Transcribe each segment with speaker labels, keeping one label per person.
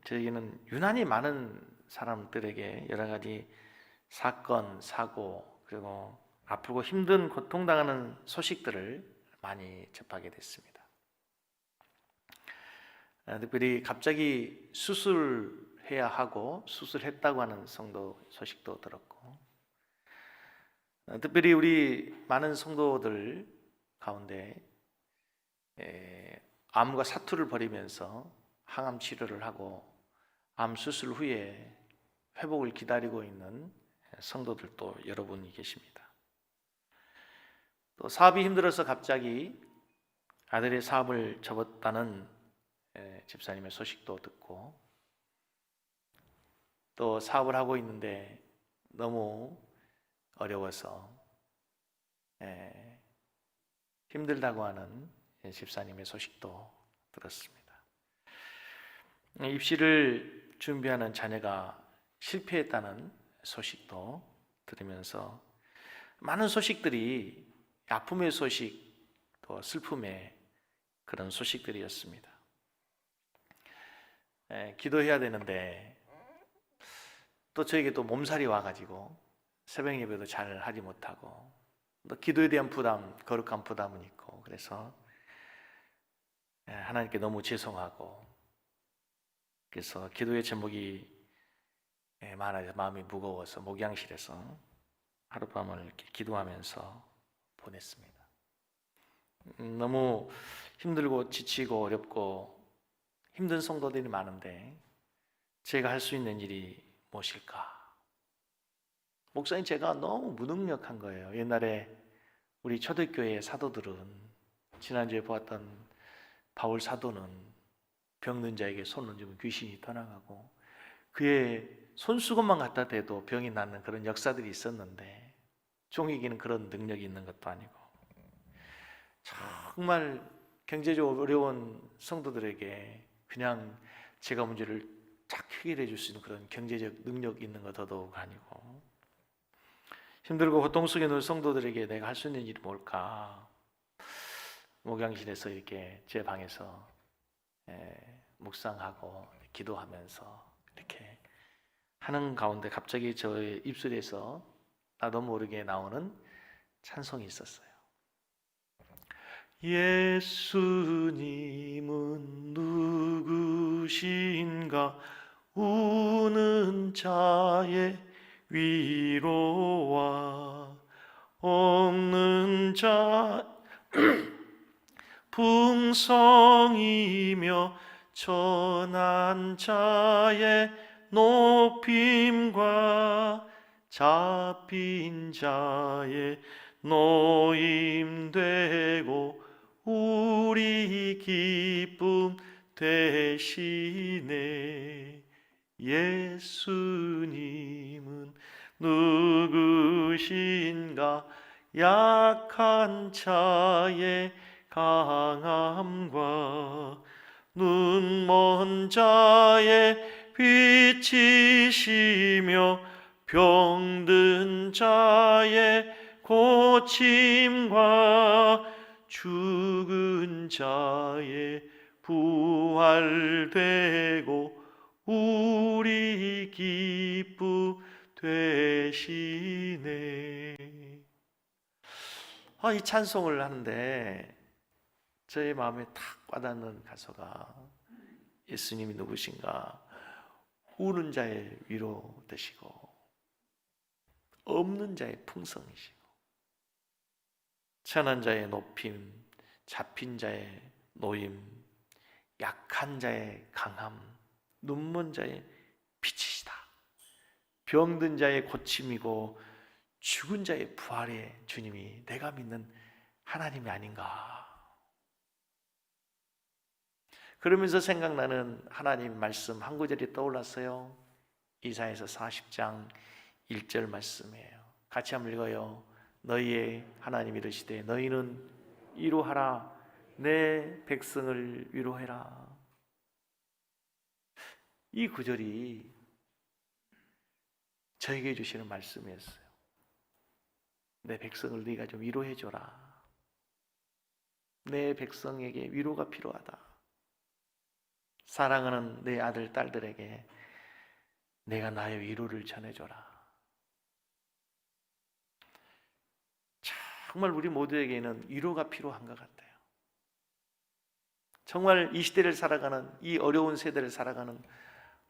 Speaker 1: 저에게는 유난히 많은 사람들에게 여러 가지 사건, 사고, 그리고 아프고 힘든 고통당하는 소식들을 많이 접하게 됐습니다. 특별히 갑자기 수술해야 하고 수술했다고 하는 성도 소식도 들었고, 특별히 우리 많은 성도들 가운데 암과 사투를 벌이면서 항암 치료를 하고 암 수술 후에 회복을 기다리고 있는 성도들도 여러분이 계십니다. 또 사업이 힘들어서 갑자기 아들의 사업을 접었다는 집사님의 소식도 듣고, 또 사업을 하고 있는데 너무 어려워서 힘들다고 하는 집사님의 소식도 들었습니다. 입시를 준비하는 자녀가 실패했다는 소식도 들으면서 많은 소식들이 아픔의 소식, 또 슬픔의 그런 소식들이었습니다. 기도해야 되는데 또 저에게 또 몸살이 와가지고 새벽 예배도 잘 하지 못하고, 또 기도에 대한 부담, 거룩한 부담은 있고, 그래서 하나님께 너무 죄송하고, 그래서 기도의 제목이 많아서 마음이 무거워서 목양실에서 하룻밤을 이렇게 기도하면서 보냈습니다. 너무 힘들고 지치고 어렵고 힘든 성도들이 많은데 제가 할 수 있는 일이 무엇일까? 목사님, 제가 너무 무능력한 거예요. 옛날에 우리 초대교회 사도들은, 지난주에 보았던 바울 사도는 병든 자에게 손을 얹으면 귀신이 떠나가고 그의 손수건만 갖다 대도 병이 낫는 그런 역사들이 있었는데, 종에게는 그런 능력이 있는 것도 아니고, 정말 경제적으로 어려운 성도들에게 그냥 제가 문제를 쫙 해결해 줄 수 있는 그런 경제적 능력이 있는 것 더더욱 아니고, 힘들고 고통 속에 놓인 성도들에게 내가 할 수 있는 일이 뭘까? 목양실에서 이렇게 제 방에서 묵상하고 기도하면서 이렇게 하는 가운데 갑자기 저의 입술에서 나도 모르게 나오는 찬송이 있었어요. 예수님은 누구신가? 우는 자의 위로와 없는 자 풍성이며 천한 자의 높임과 잡힌 자의 노임되고 우리 기쁨 되시네. 예수님은 누구신가? 약한 자의 강함과 눈먼 자의 빛이시며 병든 자의 고침과 죽은 자의 부활되고 우리 기쁨 되시네. 이 찬송을 하는데 저의 마음에 탁 와닿는 가사가, 예수님이 누구신가? 우는 자의 위로 되시고 없는 자의 풍성이시고 천한 자의 높임, 잡힌 자의 노임, 약한 자의 강함, 눈먼 자의 빛이시다. 병든 자의 고침이고 죽은 자의 부활의 주님이 내가 믿는 하나님이 아닌가. 그러면서 생각나는 하나님 말씀 한 구절이 떠올랐어요. 이사야서 40장 1절 말씀이에요. 같이 한번 읽어요. 너희의 하나님이 이르시되 너희는 위로하라. 내 백성을 위로해라. 이 구절이 저에게 주시는 말씀이었어요. 내 백성을 네가 좀 위로해줘라. 내 백성에게 위로가 필요하다. 사랑하는 내 아들, 딸들에게 내가 나의 위로를 전해줘라. 정말 우리 모두에게는 위로가 필요한 것 같아요. 정말 이 시대를 살아가는, 이 어려운 세대를 살아가는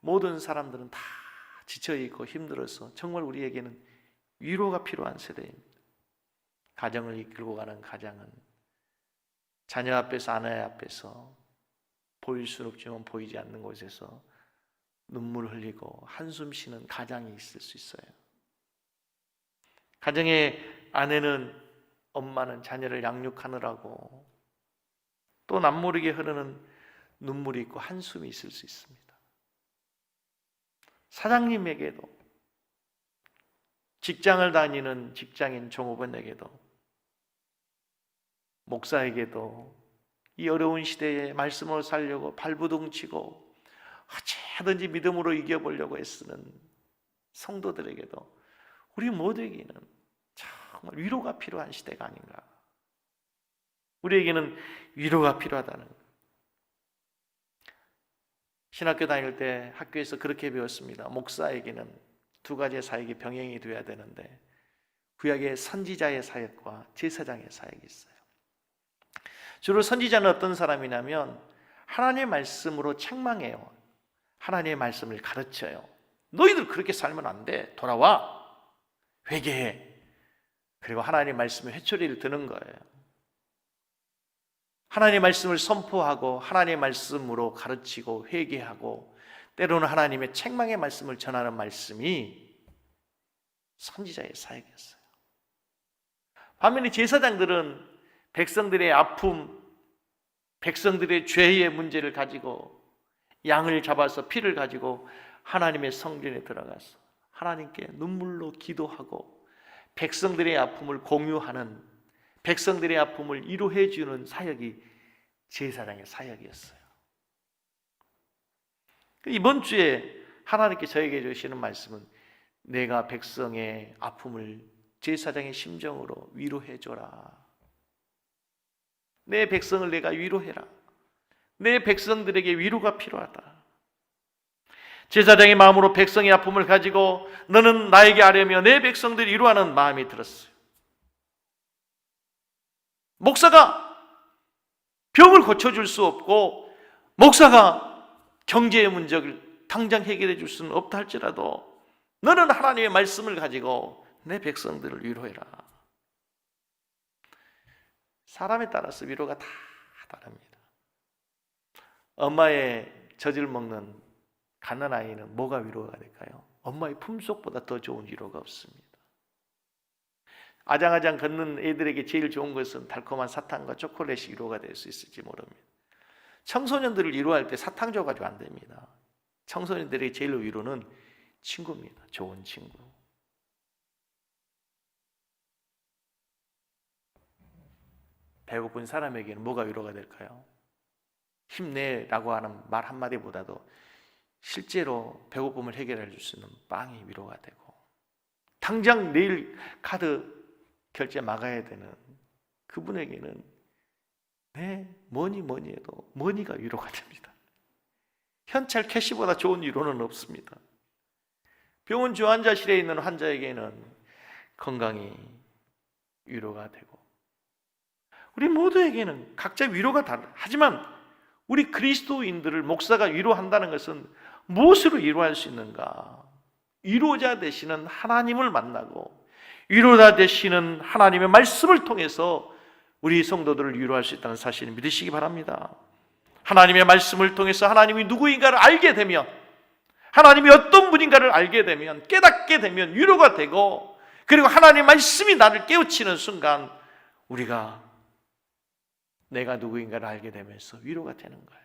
Speaker 1: 모든 사람들은 다 지쳐있고 힘들어서 정말 우리에게는 위로가 필요한 세대입니다. 가정을 이끌고 가는 가장은 자녀 앞에서, 아내 앞에서 보일 수는 없지만 보이지 않는 곳에서 눈물 흘리고 한숨 쉬는 가장이 있을 수 있어요. 가정의 아내는, 엄마는 자녀를 양육하느라고 또 남모르게 흐르는 눈물이 있고 한숨이 있을 수 있습니다. 사장님에게도, 직장을 다니는 직장인 종업원에게도, 목사에게도 이 어려운 시대에 말씀으로 살려고 발부둥치고 어찌하든지 믿음으로 이겨보려고 애쓰는 성도들에게도 우리 모두에게는 정말 위로가 필요한 시대가 아닌가. 우리에게는 위로가 필요하다는 것. 신학교 다닐 때 학교에서 그렇게 배웠습니다. 목사에게는 두 가지의 사역이 병행이 되어야 되는데 구약의 선지자의 사역과 제사장의 사역이 있어요. 주로 선지자는 어떤 사람이냐면 하나님의 말씀으로 책망해요. 하나님의 말씀을 가르쳐요. 너희들 그렇게 살면 안 돼. 돌아와. 회개해. 그리고 하나님의 말씀에 회초리를 드는 거예요. 하나님의 말씀을 선포하고 하나님의 말씀으로 가르치고 회개하고 때로는 하나님의 책망의 말씀을 전하는 말씀이 선지자의 사역이었어요. 반면에 제사장들은 백성들의 아픔, 백성들의 죄의 문제를 가지고 양을 잡아서 피를 가지고 하나님의 성전에 들어가서 하나님께 눈물로 기도하고 백성들의 아픔을 공유하는, 백성들의 아픔을 위로해 주는 사역이 제사장의 사역이었어요. 이번 주에 하나님께 저에게 주시는 말씀은 내가 백성의 아픔을 제사장의 심정으로 위로해 줘라. 내 백성을 내가 위로해라. 내 백성들에게 위로가 필요하다. 제사장의 마음으로 백성의 아픔을 가지고 너는 나에게 아뢰며 내 백성들을 위로하는 마음이 들었어요. 목사가 병을 고쳐줄 수 없고 목사가 경제의 문제를 당장 해결해 줄 수는 없다 할지라도 너는 하나님의 말씀을 가지고 내 백성들을 위로해라. 사람에 따라서 위로가 다 다릅니다. 엄마의 젖을 먹는 갓난아이는 뭐가 위로가 될까요? 엄마의 품속보다 더 좋은 위로가 없습니다. 아장아장 걷는 애들에게 제일 좋은 것은 달콤한 사탕과 초콜릿이 위로가 될 수 있을지 모릅니다. 청소년들을 위로할 때 사탕 줘가지고 안 됩니다. 청소년들의 제일 위로는 친구입니다. 좋은 친구. 배고픈 사람에게는 뭐가 위로가 될까요? 힘내라고 하는 말 한마디보다도 실제로 배고픔을 해결해 줄 수 있는 빵이 위로가 되고, 당장 내일 카드 결제 막아야 되는 그분에게는 뭐니 해도 머니가 위로가 됩니다. 현찰 캐시보다 좋은 위로는 없습니다. 병원 중환자실에 있는 환자에게는 건강이 위로가 되고, 우리 모두에게는 각자 위로가 다르다. 하지만 우리 그리스도인들을 목사가 위로한다는 것은 무엇으로 위로할 수 있는가? 위로자 되시는 하나님을 만나고 위로자 되시는 하나님의 말씀을 통해서 우리 성도들을 위로할 수 있다는 사실을 믿으시기 바랍니다. 하나님의 말씀을 통해서 하나님이 누구인가를 알게 되면, 하나님이 어떤 분인가를 알게 되면, 깨닫게 되면 위로가 되고, 그리고 하나님의 말씀이 나를 깨우치는 순간 우리가 내가 누구인가를 알게 되면서 위로가 되는 거예요.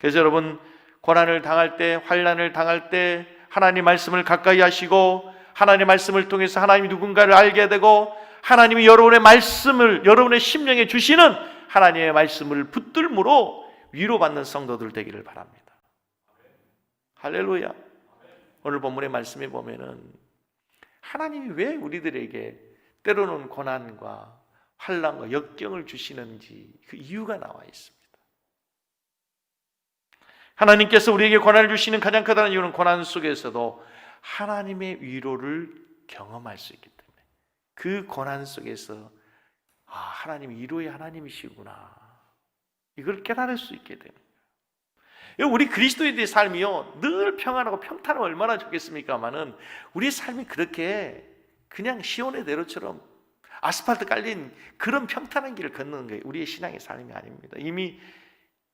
Speaker 1: 그래서 여러분, 고난을 당할 때, 환난을 당할 때 하나님 말씀을 가까이 하시고 하나님의 말씀을 통해서 하나님이 누군가를 알게 되고 하나님이 여러분의 말씀을, 여러분의 심령에 주시는 하나님의 말씀을 붙들므로 위로받는 성도들 되기를 바랍니다. 할렐루야. 오늘 본문의 말씀에 보면은 하나님이 왜 우리들에게 때로는 고난과 환난과 역경을 주시는지 그 이유가 나와 있습니다. 하나님께서 우리에게 고난을 주시는 가장 커다란 이유는 고난 속에서도 하나님의 위로를 경험할 수 있기 때문에, 그 고난 속에서 하나님 위로의 하나님이시구나, 이걸 깨달을 수 있게 됩니다. 우리 그리스도인들의 삶이요, 늘 평안하고 평탄하면 얼마나 좋겠습니까마는 우리의 삶이 그렇게 그냥 시온의 대로처럼 아스팔트 깔린 그런 평탄한 길을 걷는 게 우리의 신앙의 삶이 아닙니다. 이미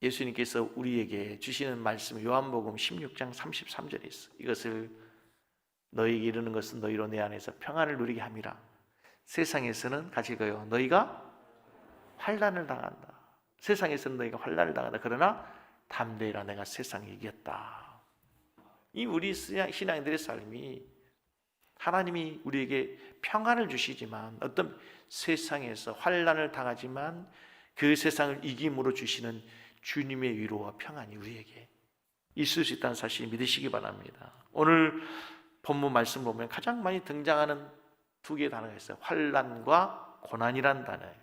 Speaker 1: 예수님께서 우리에게 주시는 말씀, 요한복음 16장 33절에 있어. 이것을 너희에게 이르는 것은 너희로 내 안에서 평안을 누리게 함이라. 세상에서는 같이 읽어요. 너희가 환난을 당한다. 세상에서는 너희가 환난을 당한다. 그러나 담대히라, 내가 세상을 이겼다. 이 우리 신앙인들의 삶이, 하나님이 우리에게 평안을 주시지만 어떤 세상에서 환난을 당하지만 그 세상을 이김으로 주시는 주님의 위로와 평안이 우리에게 있을 수 있다는 사실 믿으시기 바랍니다. 오늘 본문 말씀 보면 가장 많이 등장하는 두 개의 단어가 있어요. 환난과 고난이란 단어예요.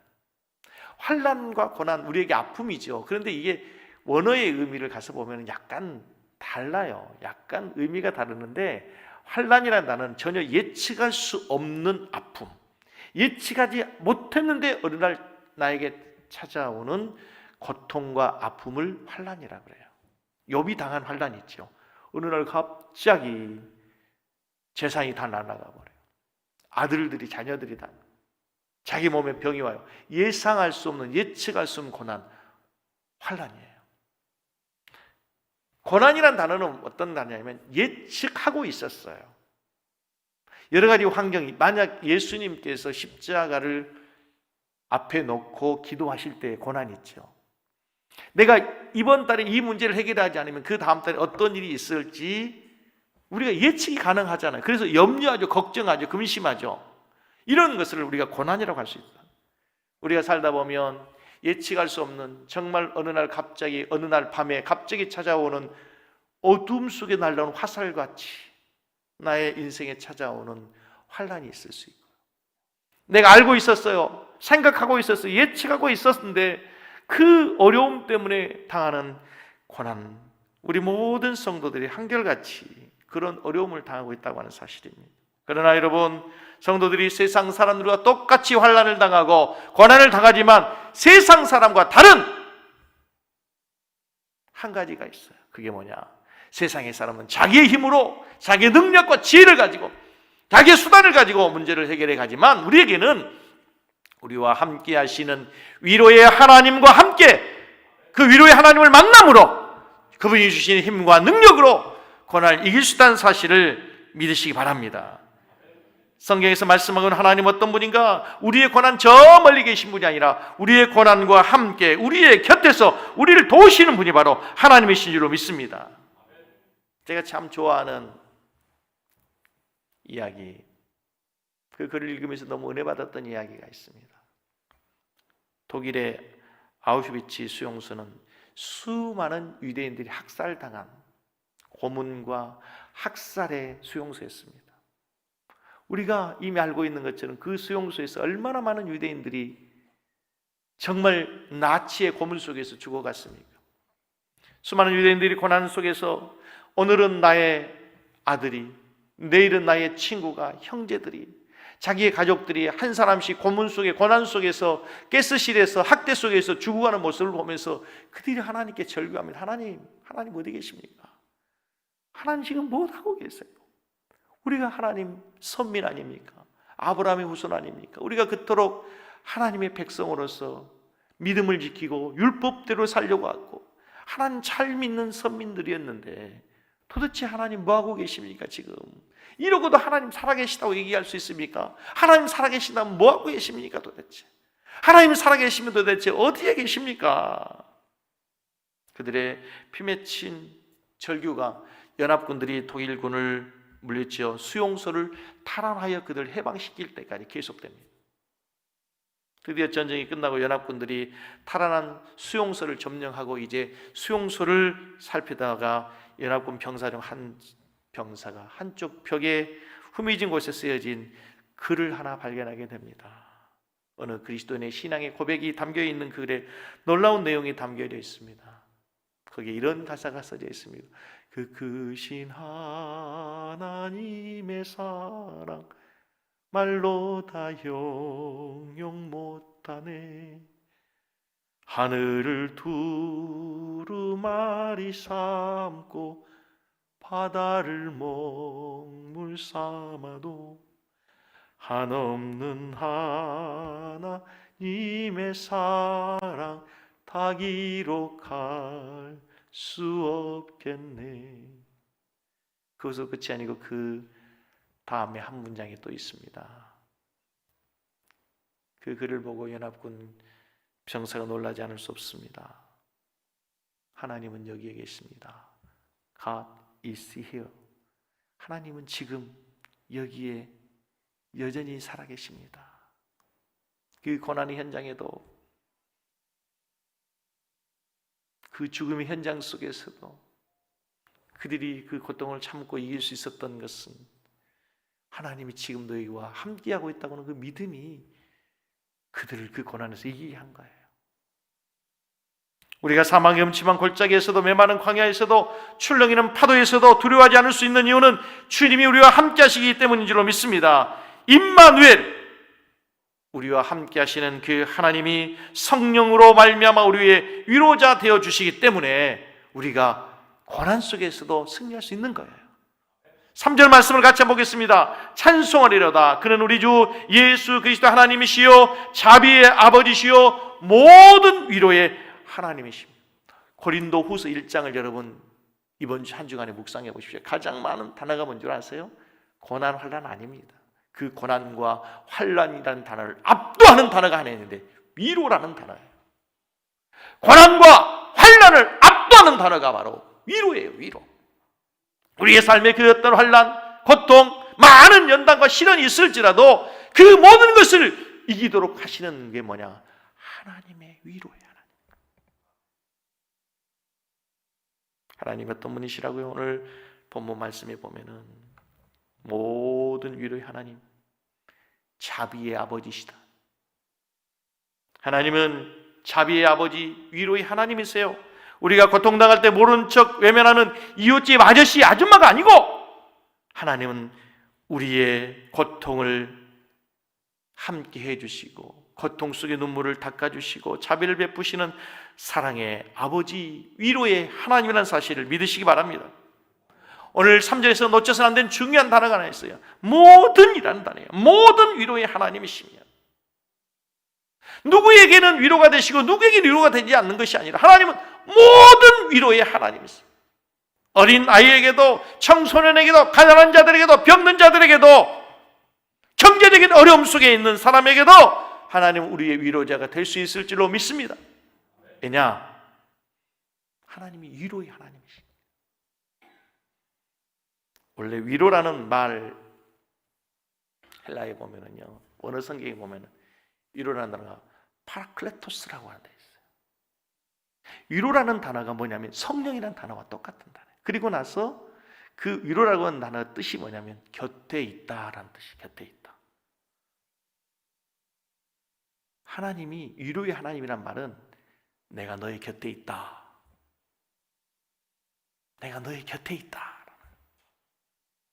Speaker 1: 환난과 고난, 우리에게 아픔이죠. 그런데 이게 원어의 의미를 가서 보면 약간 달라요. 약간 의미가 다르는데, 환난이라는 단어는 전혀 예측할 수 없는 아픔, 예측하지 못했는데 어느 날 나에게 찾아오는 고통과 아픔을 환난이라고 그래요. 욥이 당한 환난이 있죠. 어느 날 갑자기 재산이 다 날아가 버려요. 아들들이, 자녀들이 다, 자기 몸에 병이 와요. 예상할 수 없는, 예측할 수 없는 고난, 환난이에요. 고난이란 단어는 어떤 단어냐면 예측하고 있었어요. 여러 가지 환경이, 만약 예수님께서 십자가를 앞에 놓고 기도하실 때 고난이 있죠. 내가 이번 달에 이 문제를 해결하지 않으면 그 다음 달에 어떤 일이 있을지 우리가 예측이 가능하잖아요. 그래서 염려하죠, 걱정하죠, 근심하죠. 이런 것을 우리가 고난이라고 할 수 있다. 우리가 살다 보면 예측할 수 없는, 정말 어느 날 갑자기, 어느 날 밤에 갑자기 찾아오는 어둠 속에 날라오는 화살같이 나의 인생에 찾아오는 환난이 있을 수 있고, 내가 알고 있었어요, 생각하고 있었어요, 예측하고 있었는데 그 어려움 때문에 당하는 고난, 우리 모든 성도들이 한결같이 그런 어려움을 당하고 있다고 하는 사실입니다. 그러나 여러분, 성도들이 세상 사람들과 똑같이 환난을 당하고 고난을 당하지만 세상 사람과 다른 한 가지가 있어요. 그게 뭐냐? 세상의 사람은 자기의 힘으로, 자기의 능력과 지혜를 가지고, 자기의 수단을 가지고 문제를 해결해 가지만 우리에게는 우리와 함께 하시는 위로의 하나님과 함께, 그 위로의 하나님을 만남으로 그분이 주신 힘과 능력으로 고난을 이길 수 있다는 사실을 믿으시기 바랍니다. 성경에서 말씀하는 하나님 어떤 분인가? 우리의 고난 저 멀리 계신 분이 아니라 우리의 고난과 함께 우리의 곁에서 우리를 도우시는 분이 바로 하나님이신 줄로 믿습니다. 제가 참 좋아하는 이야기, 그 글을 읽으면서 너무 은혜 받았던 이야기가 있습니다. 독일의 아우슈비츠 수용소는 수많은 유대인들이 학살당한 고문과 학살의 수용소였습니다. 우리가 이미 알고 있는 것처럼 그 수용소에서 얼마나 많은 유대인들이 정말 나치의 고문 속에서 죽어갔습니까? 수많은 유대인들이 고난 속에서 오늘은 나의 아들이, 내일은 나의 친구가, 형제들이, 자기의 가족들이 한 사람씩 고문 속에, 고난 속에서, 가스실에서, 학대 속에서 죽어가는 모습을 보면서 그들이 하나님께 절규합니다. 하나님 어디 계십니까? 하나님 지금 무엇하고 계세요? 우리가 하나님 선민 아닙니까? 아브라함의 후손 아닙니까? 우리가 그토록 하나님의 백성으로서 믿음을 지키고 율법대로 살려고 하고 하나님 잘 믿는 선민들이었는데 도대체 하나님 뭐하고 계십니까 지금? 이러고도 하나님 살아계시다고 얘기할 수 있습니까? 하나님 살아계신다면 뭐하고 계십니까 도대체? 하나님 살아계시면 도대체 어디에 계십니까? 그들의 피 맺힌 절규가 연합군들이 독일군을 물리치어 수용소를 탈환하여 그들을 해방시킬 때까지 계속됩니다. 드디어 전쟁이 끝나고 연합군들이 탈환한 수용소를 점령하고 이제 수용소를 살피다가 연합군 병사 중 한 병사가 한쪽 벽에 후미진 곳에 쓰여진 글을 하나 발견하게 됩니다. 어느 그리스도인의 신앙의 고백이 담겨있는 그 글에 놀라운 내용이 담겨져 있습니다. 거기에 이런 가사가 써져 있습니다. 그 크신 하나님의 사랑 말로 다 형용 못하네. 하늘을 두루마리 삼고 바다를 먹물 삼아도 한없는 하나님의 사랑 다 기록할 수 없겠네. 그것으로 끝이 아니고 그 다음에 한 문장이 또 있습니다. 그 글을 보고 연합군 병사가 놀라지 않을 수 없습니다. 하나님은 여기에 계십니다. God is here. 하나님은 지금 여기에 여전히 살아계십니다. 그 고난의 현장에도, 그 죽음의 현장 속에서도 그들이 그 고통을 참고 이길 수 있었던 것은 하나님이 지금 너희와 함께하고 있다고 하는 그 믿음이 그들을 그 고난에서 이기게 한 거예요. 우리가 사망의 음침한 골짜기에서도, 메마른 광야에서도, 출렁이는 파도에서도 두려워하지 않을 수 있는 이유는 주님이 우리와 함께 하시기 때문인 줄로 믿습니다. 임마누엘, 우리와 함께 하시는 그 하나님이 성령으로 말미암아 우리의 위로자 되어 주시기 때문에 우리가 고난 속에서도 승리할 수 있는 거예요. 3절 말씀을 같이 보겠습니다. 찬송하리로다. 그는 우리 주 예수 그리스도 하나님이시요 자비의 아버지시요 모든 위로의 하나님이십니다. 고린도 후서 1장을 여러분 이번 주 한 주간에 묵상해 보십시오. 가장 많은 단어가 뭔 줄 아세요? 고난, 환난 아닙니다. 그 고난과 환난이라는 단어를 압도하는 단어가 하나 있는데 위로라는 단어예요. 고난과 환난을 압도하는 단어가 바로 위로예요. 위로. 우리의 삶에 그 어떤 환난, 고통, 많은 연단과 시련이 있을지라도 그 모든 것을 이기도록 하시는 게 뭐냐? 하나님의 위로예요. 하나님 어떤 분이시라고요? 오늘 본문 말씀에 보면은 모든 위로의 하나님, 자비의 아버지시다. 하나님은 자비의 아버지, 위로의 하나님이세요. 우리가 고통당할 때 모른 척 외면하는 이웃집 아저씨, 아줌마가 아니고 하나님은 우리의 고통을 함께 해주시고 고통 속의 눈물을 닦아주시고 자비를 베푸시는 사랑의 아버지, 위로의 하나님이라는 사실을 믿으시기 바랍니다. 오늘 3절에서 놓쳐서는 안 되는 중요한 단어가 하나 있어요. 모든이라는 단어예요. 모든 위로의 하나님이시며, 누구에게는 위로가 되시고 누구에게는 위로가 되지 않는 것이 아니라 하나님은 모든 위로의 하나님이세요. 어린 아이에게도, 청소년에게도, 가난한 자들에게도, 병든 자들에게도, 경제적인 어려움 속에 있는 사람에게도 하나님은 우리의 위로자가 될 수 있을 줄로 믿습니다. 왜냐? 하나님이 위로의 하나님이십니다. 원래 위로라는 말 헬라에 보면은요, 원어 성경에 보면은 위로라는 단어가 파라클레토스라고 하는 데 있어요. 위로라는 단어가 뭐냐면 성령이라는 단어와 똑같은 단어예요. 그리고 나서 그 위로라고 하는 단어 뜻이 뭐냐면 곁에 있다라는 뜻이, 곁에 있다. 하나님이 위로의 하나님이란 말은 내가 너의 곁에 있다. 내가 너의 곁에 있다.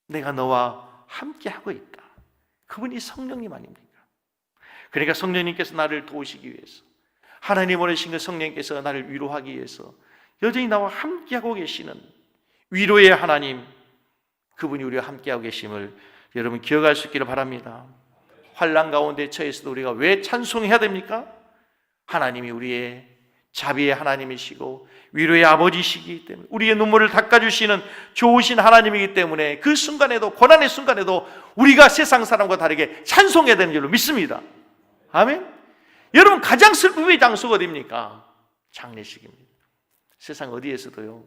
Speaker 1: 내가 너와 함께하고 있다. 그분이 성령님 아닙니까? 그러니까 성령님께서 나를 도우시기 위해서, 하나님 보내신 그 성령님께서 나를 위로하기 위해서 여전히 나와 함께하고 계시는 위로의 하나님, 그분이 우리와 함께하고 계심을 여러분 기억할 수 있기를 바랍니다. 환난 가운데 처해서도 우리가 왜 찬송해야 됩니까? 하나님이 우리의 자비의 하나님이시고 위로의 아버지시기 때문에, 우리의 눈물을 닦아주시는 좋으신 하나님이기 때문에 그 순간에도, 고난의 순간에도 우리가 세상 사람과 다르게 찬송해야 되는 줄로 믿습니다. 아멘. 여러분, 가장 슬픔의 장소가 어디입니까? 장례식입니다. 세상 어디에서도요,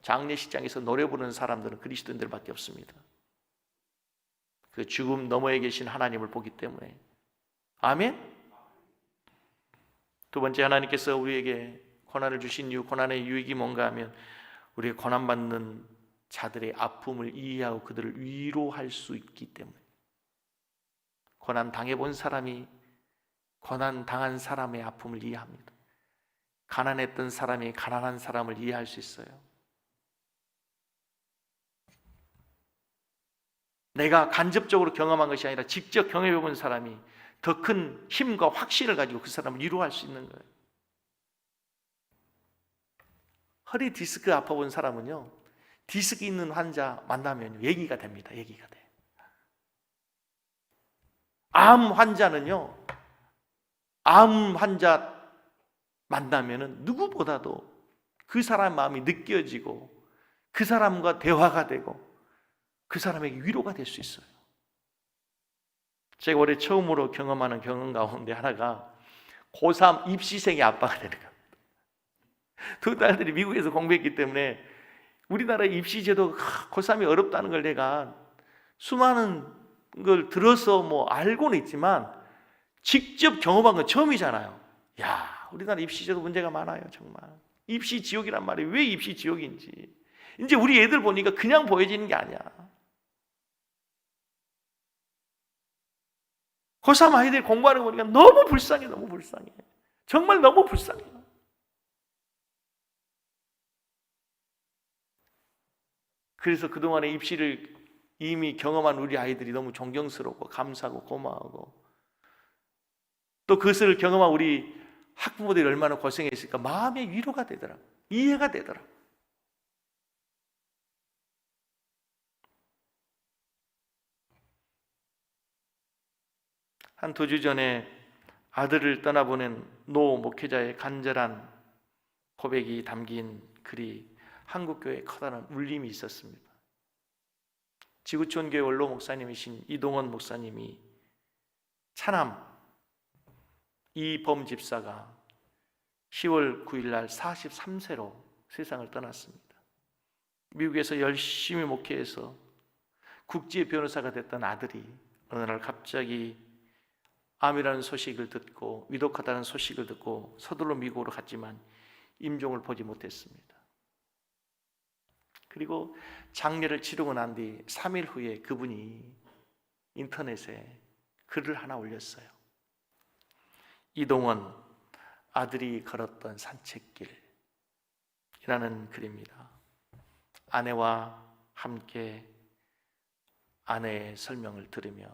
Speaker 1: 장례식장에서 노래 부르는 사람들은 그리스도인들밖에 없습니다. 그 죽음 너머에 계신 하나님을 보기 때문에. 아멘. 두 번째, 하나님께서 우리에게 고난을 주신 이유, 고난의 유익이 뭔가 하면 우리가 고난받는 자들의 아픔을 이해하고 그들을 위로할 수 있기 때문에. 고난 당해본 사람이 고난 당한 사람의 아픔을 이해합니다. 가난했던 사람이 가난한 사람을 이해할 수 있어요. 내가 간접적으로 경험한 것이 아니라 직접 경험해 본 사람이 더 큰 힘과 확신을 가지고 그 사람을 위로할 수 있는 거예요. 허리 디스크 아파본 사람은요, 디스크 있는 환자 만나면 얘기가 됩니다. 얘기가 돼. 암 환자는요, 암 환자 만나면은 누구보다도 그 사람 마음이 느껴지고 그 사람과 대화가 되고 그 사람에게 위로가 될 수 있어요. 제가 올해 처음으로 경험하는 경험 가운데 하나가 고3 입시생의 아빠가 되는 겁니다. 두 딸들이 미국에서 공부했기 때문에 우리나라 입시제도 고3이 어렵다는 걸 내가 수많은 걸 들어서 뭐 알고는 있지만 직접 경험한 건 처음이잖아요. 야, 우리나라 입시제도 문제가 많아요. 정말 입시 지옥이란 말이 왜 입시 지옥인지 이제 우리 애들 보니까 그냥 보여지는 게 아니야. 고3 아이들이 공부하는 거 보니까 너무 불쌍해. 너무 불쌍해. 정말 너무 불쌍해. 그래서 그동안의 입시를 이미 경험한 우리 아이들이 너무 존경스럽고 감사하고 고마워하고 또 그것을 경험한 우리 학부모들이 얼마나 고생했을까 마음의 위로가 되더라. 이해가 되더라. 한 2주 전에 아들을 떠나보낸 노 목회자의 간절한 고백이 담긴 글이 한국교회에 커다란 울림이 있었습니다. 지구촌교회 원로 목사님이신 이동원 목사님이 차남 이범 집사가 10월 9일 날 43세로 세상을 떠났습니다. 미국에서 열심히 목회해서 국제 변호사가 됐던 아들이 어느 날 갑자기 암이라는 소식을 듣고 위독하다는 소식을 듣고 서둘러 미국으로 갔지만 임종을 보지 못했습니다. 그리고 장례를 치르고 난 뒤 3일 후에 그분이 인터넷에 글을 하나 올렸어요. 이동원 아들이 걸었던 산책길이라는 글입니다. 아내와 함께 아내의 설명을 들으며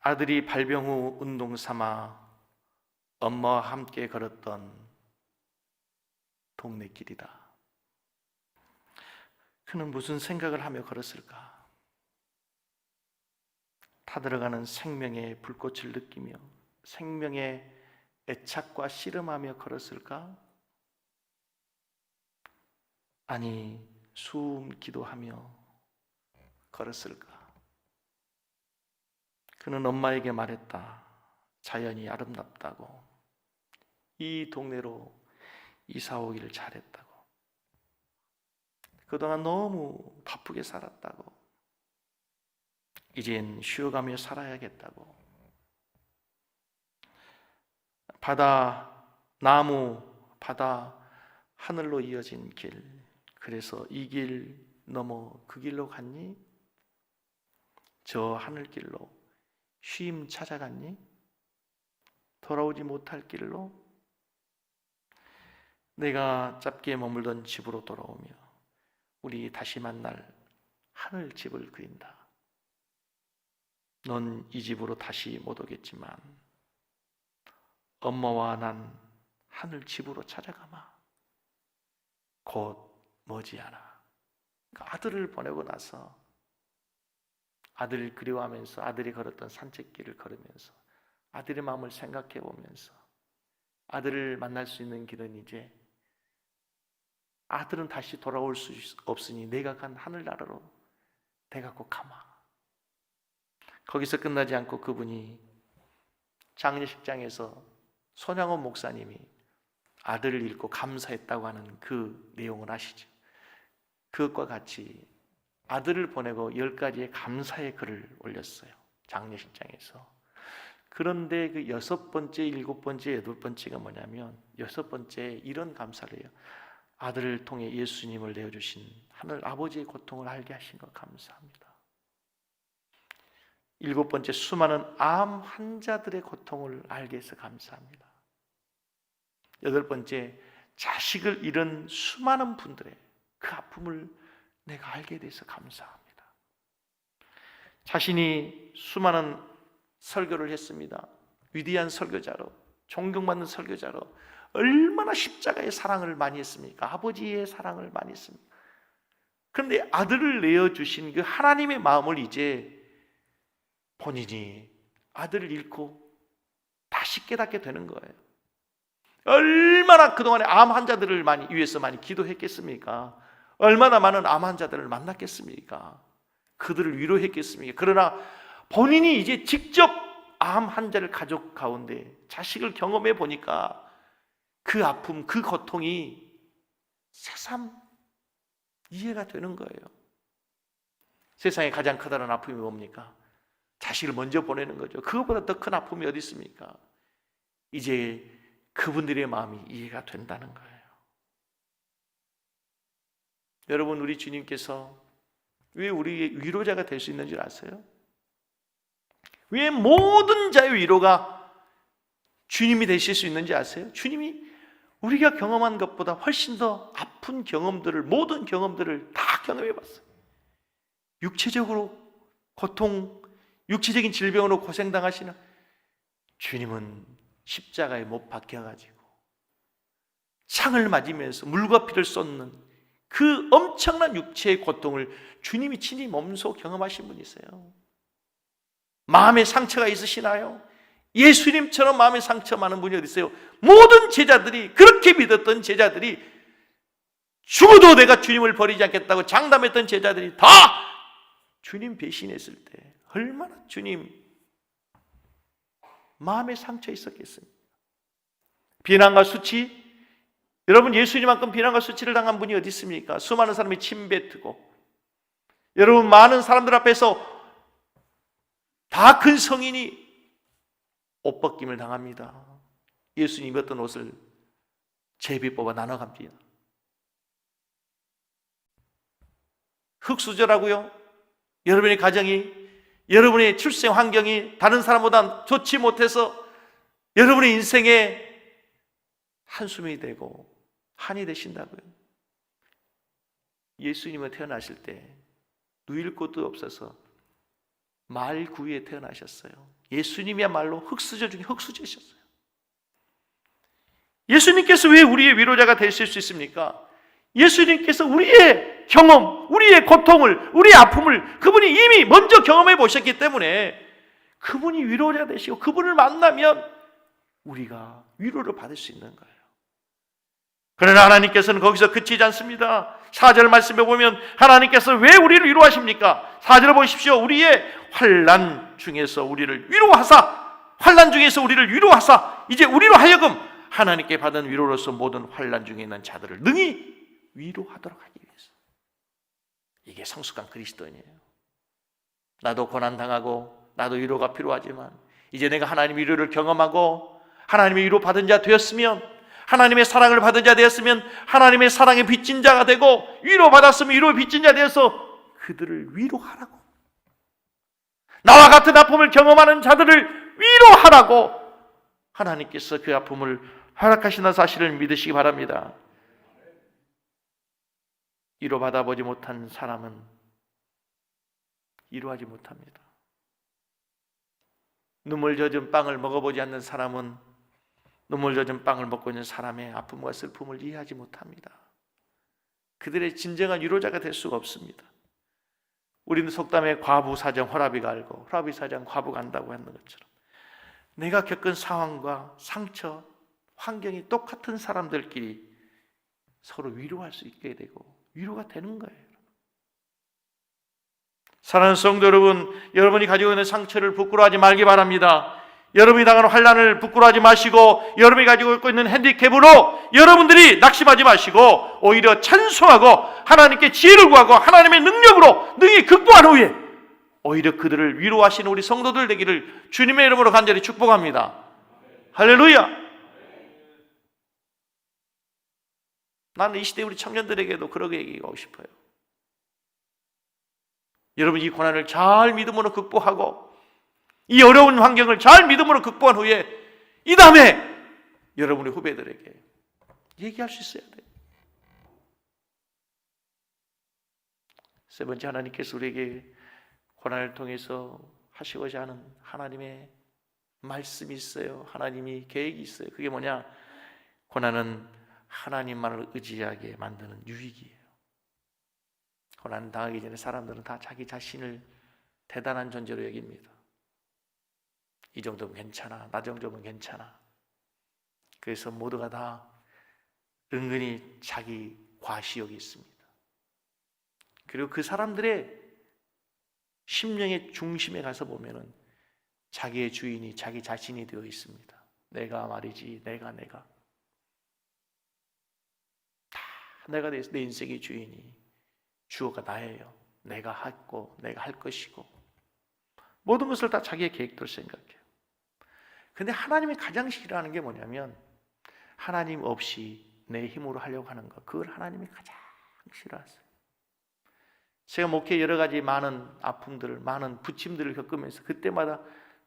Speaker 1: 아들이 발병 후 운동 삼아 엄마와 함께 걸었던 동네 길이다. 그는 무슨 생각을 하며 걸었을까? 타들어가는 생명의 불꽃을 느끼며 생명의 애착과 씨름하며 걸었을까? 아니, 숨기도하며 걸었을까? 그는 엄마에게 말했다. 자연이 아름답다고. 이 동네로 이사 오기를 잘했다고. 그동안 너무 바쁘게 살았다고. 이젠 쉬어가며 살아야겠다고. 바다, 나무, 바다, 하늘로 이어진 길. 그래서 이 길 넘어 그 길로 갔니? 저 하늘길로 쉼 찾아갔니? 돌아오지 못할 길로? 내가 짧게 머물던 집으로 돌아오며 우리 다시 만날 하늘집을 그린다. 넌 이 집으로 다시 못 오겠지만 엄마와 난 하늘집으로 찾아가마. 곧 머지않아. 아들을 보내고 나서 아들을 그리워하면서 아들이 걸었던 산책길을 걸으면서 아들의 마음을 생각해 보면서 아들을 만날 수 있는 길은 이제 아들은 다시 돌아올 수 없으니 내가 간 하늘나라로 내가 꼭 가마. 거기서 끝나지 않고 그분이 장례식장에서 손양원 목사님이 아들을 잃고 감사했다고 하는 그 내용을 아시죠? 그것과 같이 아들을 보내고 10가지의 감사의 글을 올렸어요. 장례식장에서. 그런데 그 6번째, 7번째, 8번째가 뭐냐면 6번째에 이런 감사를 해요. 아들을 통해 예수님을 내어주신 하늘 아버지의 고통을 알게 하신 것 감사합니다. 7번째, 수많은 암 환자들의 고통을 알게 해서 감사합니다. 8번째, 자식을 잃은 수많은 분들의 그 아픔을 내가 알게 돼서 감사합니다. 자신이 수많은 설교를 했습니다. 위대한 설교자로, 존경받는 설교자로 얼마나 십자가의 사랑을 많이 했습니까? 아버지의 사랑을 많이 했습니다. 그런데 아들을 내어주신 그 하나님의 마음을 이제 본인이 아들을 잃고 다시 깨닫게 되는 거예요. 얼마나 그동안에 암 환자들을 위해서 많이 기도했겠습니까? 얼마나 많은 암 환자들을 만났겠습니까? 그들을 위로했겠습니까? 그러나 본인이 이제 직접 암 환자를 가족 가운데 자식을 경험해 보니까 그 아픔, 그 고통이 새삼 이해가 되는 거예요. 세상에 가장 커다란 아픔이 뭡니까? 자식을 먼저 보내는 거죠. 그것보다 더 큰 아픔이 어디 있습니까? 이제 그분들의 마음이 이해가 된다는 거예요. 여러분, 우리 주님께서 왜 우리의 위로자가 될 수 있는 줄 아세요? 왜 모든 자의 위로가 주님이 되실 수 있는지 아세요? 주님이 우리가 경험한 것보다 훨씬 더 아픈 경험들을, 모든 경험들을 다 경험해 봤어요. 육체적으로 고통, 육체적인 질병으로 고생당하시는 주님은 십자가에 못 박혀가지고 창을 맞으면서 물과 피를 쏟는 그 엄청난 육체의 고통을 주님이 친히 몸소 경험하신 분이세요. 마음의 상처가 있으시나요? 예수님처럼 마음의 상처 많은 분이 어디 있어요? 모든 제자들이, 그렇게 믿었던 제자들이, 죽어도 내가 주님을 버리지 않겠다고 장담했던 제자들이 다 주님 배신했을 때 얼마나 주님 마음의 상처 있었겠습니까? 비난과 수치, 여러분, 예수님만큼 비난과 수치를 당한 분이 어디 있습니까? 수많은 사람이 침뱉고, 여러분, 많은 사람들 앞에서 다 큰 성인이 옷 벗김을 당합니다. 예수님 입었던 옷을 제비 뽑아 나눠 갑니다. 흙수저라고요? 여러분의 가정이, 여러분의 출생 환경이 다른 사람보다 좋지 못해서 여러분의 인생에 한숨이 되고 한이 되신다고요? 예수님은 태어나실 때 누일 곳도 없어서 말구유에 태어나셨어요. 예수님이야말로 흙수저 중에 흙수저셨어요. 예수님께서 왜 우리의 위로자가 되실 수 있습니까? 예수님께서 우리의 경험, 우리의 고통을, 우리의 아픔을 그분이 이미 먼저 경험해 보셨기 때문에 그분이 위로자 되시고 그분을 만나면 우리가 위로를 받을 수 있는 거예요. 그러나 하나님께서는 거기서 그치지 않습니다. 4절 말씀에 보면 하나님께서 왜 우리를 위로하십니까? 4절을 보십시오. 우리의 환난 중에서 우리를 위로하사, 환난 중에서 우리를 위로하사, 이제 우리로 하여금 하나님께 받은 위로로서 모든 환난 중에 있는 자들을 능히 위로하도록 하기 위해서. 이게 성숙한 그리스도인이에요. 나도 고난당하고 나도 위로가 필요하지만 이제 내가 하나님의 위로를 경험하고 하나님의 위로 받은 자 되었으면, 하나님의 사랑을 받은 자 되었으면 하나님의 사랑에 빚진 자가 되고, 위로받았으면 위로에 빚진 자 되어서 그들을 위로하라고, 나와 같은 아픔을 경험하는 자들을 위로하라고 하나님께서 그 아픔을 허락하시는 사실을 믿으시기 바랍니다. 위로받아 보지 못한 사람은 위로하지 못합니다. 눈물 젖은 빵을 먹어보지 않는 사람은 눈물 젖은 빵을 먹고 있는 사람의 아픔과 슬픔을 이해하지 못합니다. 그들의 진정한 위로자가 될 수가 없습니다. 우리는 속담에 과부 사정 호라비가 알고 호라비 사정 과부가 안다고 하는 것처럼 내가 겪은 상황과 상처, 환경이 똑같은 사람들끼리 서로 위로할 수 있게 되고 위로가 되는 거예요. 사랑하는 성도 여러분, 여러분이 가지고 있는 상처를 부끄러워하지 말기 바랍니다. 여러분이 당하는 환난을 부끄러워하지 마시고, 여러분이 가지고 있는 핸디캡으로 여러분들이 낙심하지 마시고 오히려 찬송하고 하나님께 지혜를 구하고 하나님의 능력으로 능히 극복한 후에 오히려 그들을 위로하시는 우리 성도들 되기를 주님의 이름으로 간절히 축복합니다. 할렐루야. 나는 이 시대 우리 청년들에게도 그러게 얘기하고 싶어요. 여러분, 이 고난을 잘 믿음으로 극복하고 이 어려운 환경을 잘 믿음으로 극복한 후에 이 다음에 여러분의 후배들에게 얘기할 수 있어야 돼요. 세 번째, 하나님께서 우리에게 고난을 통해서 하시고자 하는 하나님의 말씀이 있어요. 하나님이 계획이 있어요. 그게 뭐냐? 고난은 하나님만을 의지하게 만드는 유익이에요. 고난 당하기 전에 사람들은 다 자기 자신을 대단한 존재로 여깁니다. 이 정도면 괜찮아, 나 정도면 괜찮아. 그래서 모두가 다 은근히 자기 과시욕이 있습니다. 그리고 그 사람들의 심령의 중심에 가서 보면은 자기의 주인이 자기 자신이 되어 있습니다. 내가 말이지, 내가 다 내가 내 인생의 주인이, 주어가 나예요. 내가 했고 내가 할 것이고 모든 것을 다 자기의 계획대로 생각해요. 근데 하나님이 가장 싫어하는 게 뭐냐면 하나님 없이 내 힘으로 하려고 하는 것, 그걸 하나님이 가장 싫어하세요. 제가 목회 여러 가지 많은 아픔들을, 많은 부침들을 겪으면서 그때마다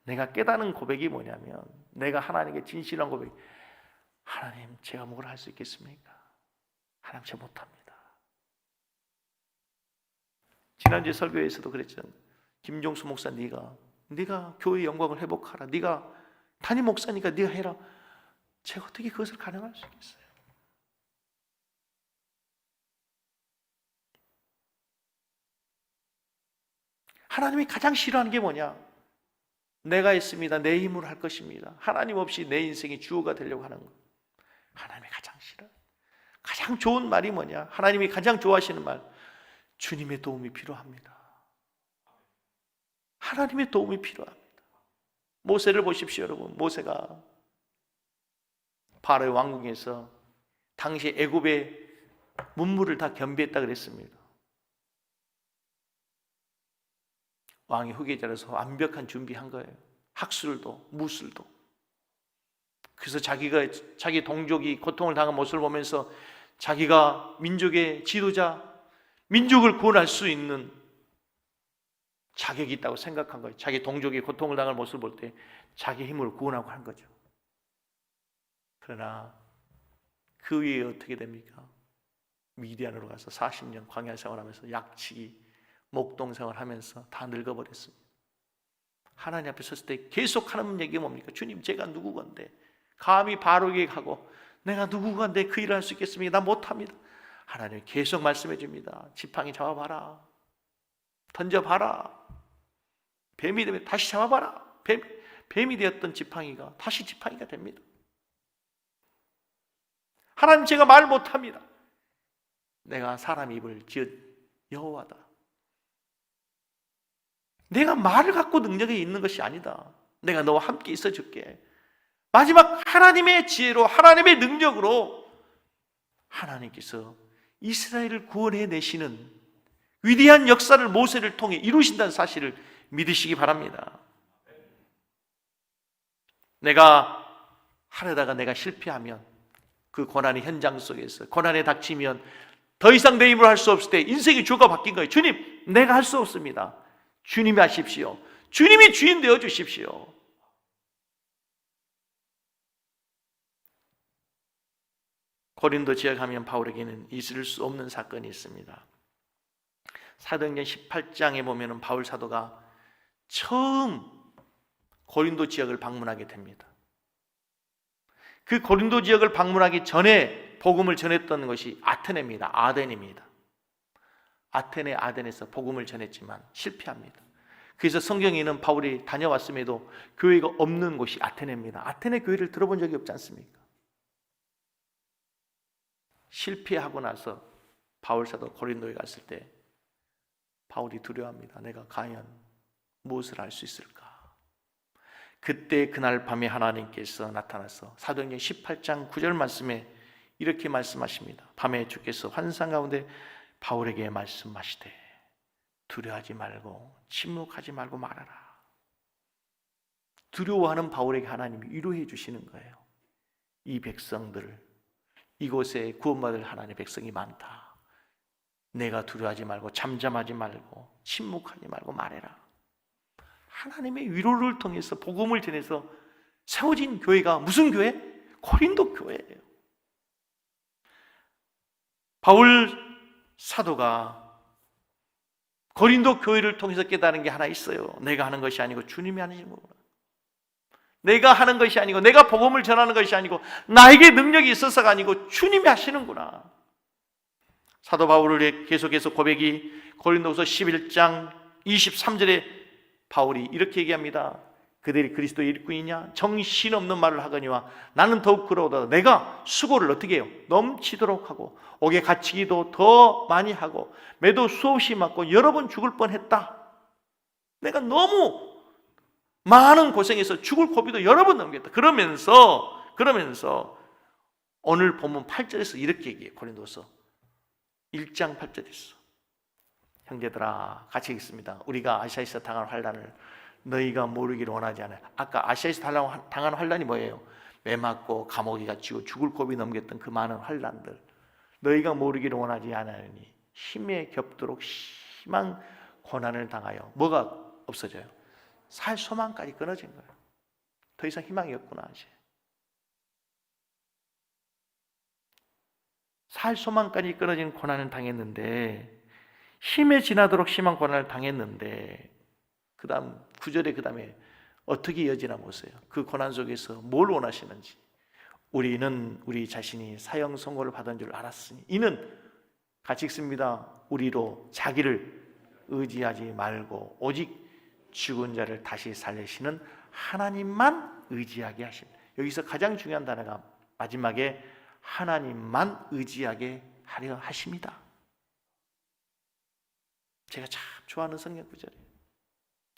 Speaker 1: 내가 깨닫는 고백이 뭐냐면, 내가 하나님께 진실한 고백, 하나님 제가 뭘 할 수 있겠습니까? 하나님 제가 못합니다. 지난주 설교에서도 그랬잖아요. 김종수 목사, 네가 교회의 영광을 회복하라. 네가 담임 목사니까 네가 해라. 제가 어떻게 그것을 가능할 수 있겠어요? 하나님이 가장 싫어하는 게 뭐냐? 내가 있습니다. 내 힘으로 할 것입니다. 하나님 없이 내 인생이 주어가 되려고 하는 것. 하나님이 가장 싫어요. 가장 좋은 말이 뭐냐? 하나님이 가장 좋아하시는 말, 주님의 도움이 필요합니다. 하나님의 도움이 필요합니다. 모세를 보십시오, 여러분. 모세가 바로의 왕궁에서 당시 애굽의 문물을 다 겸비했다 그랬습니다. 왕의 후계자라서 완벽한 준비한 거예요. 학술도 무술도. 그래서 자기가 자기 동족이 고통을 당한 모습을 보면서 자기가 민족의 지도자, 민족을 구원할 수 있는 자격이 있다고 생각한 거예요. 자기 동족이 고통을 당할 모습을 볼 때 자기 힘으로 구원하고 한 거죠. 그러나 그 위에 어떻게 됩니까? 미디안으로 가서 40년 광야 생활하면서 약치기, 목동 생활하면서 다 늙어버렸습니다. 하나님 앞에 섰을 때 계속 하는 얘기가 뭡니까? 주님, 제가 누구건데 감히 바로에게 가고 내가 누구건데 그 일을 할 수 있겠습니까? 나 못합니다. 하나님이 계속 말씀해 줍니다. 지팡이 잡아봐라, 던져봐라. 뱀이 되면 다시 잡아봐라. 뱀이 되었던 지팡이가 다시 지팡이가 됩니다. 하나님, 제가 말 못합니다. 내가 사람 입을 지은 여호와다. 내가 말을 갖고 능력이 있는 것이 아니다. 내가 너와 함께 있어 줄게. 마지막 하나님의 지혜로, 하나님의 능력으로 하나님께서 이스라엘을 구원해 내시는 위대한 역사를 모세를 통해 이루신다는 사실을 믿으시기 바랍니다. 내가 하려다가 내가 실패하면, 그 고난의 현장 속에서 고난에 닥치면 더 이상 내 힘으로 할 수 없을 때 인생의 주가 바뀐 거예요. 주님, 내가 할 수 없습니다. 주님이 하십시오. 주님이 주인 되어 주십시오. 고린도 지역 하면 바울에게는 있을 수 없는 사건이 있습니다. 사도행전 18장에 보면 바울 사도가 처음 고린도 지역을 방문하게 됩니다. 그 고린도 지역을 방문하기 전에 복음을 전했던 것이 아테네입니다. 아덴입니다. 아덴에서 복음을 전했지만 실패합니다. 그래서 성경에는 바울이 다녀왔음에도 교회가 없는 곳이 아테네입니다. 아테네 교회를 들어본 적이 없지 않습니까? 실패하고 나서 바울 사도 고린도에 갔을 때 바울이 두려워합니다. 내가 과연 무엇을 할 수 있을까? 그때 그날 밤에 하나님께서 나타나서 사도행전 18장 9절 말씀에 이렇게 말씀하십니다. 밤에 주께서 환상 가운데 바울에게 말씀하시되 두려워하지 말고 침묵하지 말고 말하라. 두려워하는 바울에게 하나님이 위로해 주시는 거예요. 이 백성들, 이곳에 구원받을 하나님의 백성이 많다. 내가 두려워하지 말고 잠잠하지 말고 침묵하지 말고 말해라. 하나님의 위로를 통해서 복음을 전해서 세워진 교회가 무슨 교회? 고린도 교회예요. 바울 사도가 고린도 교회를 통해서 깨달은 게 하나 있어요. 내가 하는 것이 아니고 주님이 하시는 거구나. 내가 하는 것이 아니고 내가 복음을 전하는 것이 아니고 나에게 능력이 있어서가 아니고 주님이 하시는구나. 사도 바울의 계속해서 고백이 고린도후서 11장 23절에 바울이 이렇게 얘기합니다. 그들이 그리스도의 일꾼이냐? 정신없는 말을 하거니와 나는 더욱 그러다 내가 수고를 어떻게 해요? 넘치도록 하고 옥에 갇히기도 더 많이 하고 매도 수없이 맞고 여러 번 죽을 뻔했다. 내가 너무 많은 고생해서 죽을 고비도 여러 번 넘겼다. 그러면서 오늘 본문 8절에서 이렇게 얘기해요. 고린도서 1장 8절에서 형제들아 같이 읽습니다. 우리가 아시아에서 당한 환난을 너희가 모르기를 원하지 않아요. 아까 아시아에서 당한 환난이 뭐예요? 매 맞고 감옥에 갇히고 죽을 고비 넘겼던 그 많은 환난들 너희가 모르기를 원하지 않으니 힘에 겹도록 심한 고난을 당하여 뭐가 없어져요? 살 소망까지 끊어진 거예요. 더 이상 희망이 없구나 이제. 살 소망까지 끊어진 고난을 당했는데 힘에 지나도록 심한 고난을 당했는데 그 다음 9절에 그 다음에 어떻게 이어지나 보세요. 그 고난 속에서 뭘 원하시는지. 우리는 우리 자신이 사형 선고를 받은 줄 알았으니 이는 같이 읽습니다. 우리로 자기를 의지하지 말고 오직 죽은 자를 다시 살리시는 하나님만 의지하게 하십니다. 여기서 가장 중요한 단어가 마지막에 하나님만 의지하게 하려 하십니다. 제가 참 좋아하는 성경 구절이에요.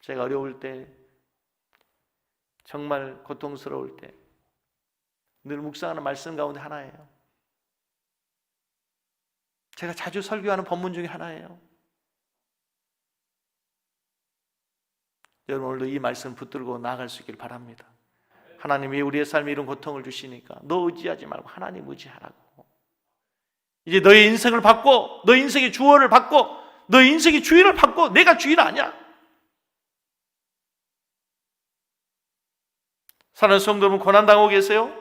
Speaker 1: 제가 어려울 때, 정말 고통스러울 때 늘 묵상하는 말씀 가운데 하나예요. 제가 자주 설교하는 본문 중에 하나예요. 여러분 오늘도 이 말씀 붙들고 나아갈 수 있길 바랍니다. 하나님이 우리의 삶에 이런 고통을 주시니까 너 의지하지 말고 하나님 의지하라고. 이제 너의 인생을 받고 너의 인생의 주어를 받고 너의 인생의 주인을 받고 내가 주인 아니야. 사랑하는 성도 여러분 고난당하고 계세요?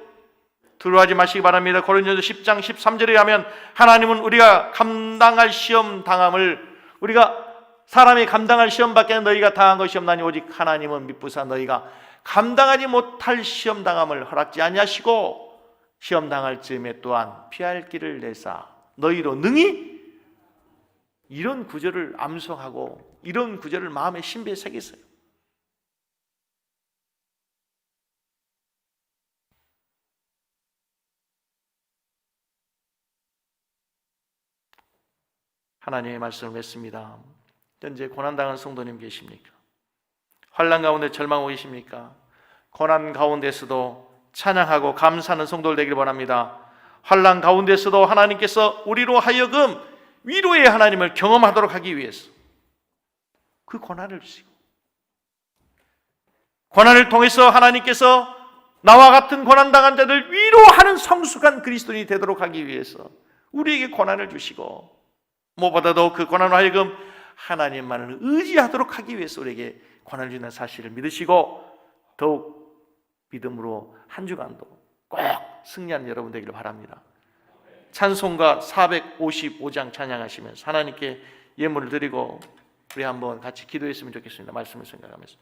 Speaker 1: 두려워하지 마시기 바랍니다. 고린도서 10장 13절에 하면 하나님은 우리가 감당할 시험 당함을 우리가 사람이 감당할 시험밖에 너희가 당한 것이 없나니 오직 하나님은 미쁘사 너희가 감당하지 못할 시험 당함을 허락지 아니하시고 시험 당할 즈음에 또한 피할 길을 내사 너희로 능히 이런 구절을 암송하고 이런 구절을 마음에 신비에 새기세요. 하나님의 말씀을 맺습니다. 현재 고난당한 성도님 계십니까? 환난 가운데 절망하고 계십니까? 고난 가운데서도 찬양하고 감사하는 성도들 되기를 바랍니다. 환난 가운데서도 하나님께서 우리로 하여금 위로의 하나님을 경험하도록 하기 위해서 그 고난을 주시고 고난을 통해서 하나님께서 나와 같은 고난당한 자들 위로하는 성숙한 그리스도인이 되도록 하기 위해서 우리에게 고난을 주시고 무엇보다도 그 고난을 하여금 하나님만을 의지하도록 하기 위해서 우리에게 고난을 주는 사실을 믿으시고 더욱 믿음으로 한 주간도 꼭 승리하는 여러분 되기를 바랍니다. 찬송가 455장 찬양하시면서 하나님께 예물을 드리고 우리 한번 같이 기도했으면 좋겠습니다. 말씀을 생각하면서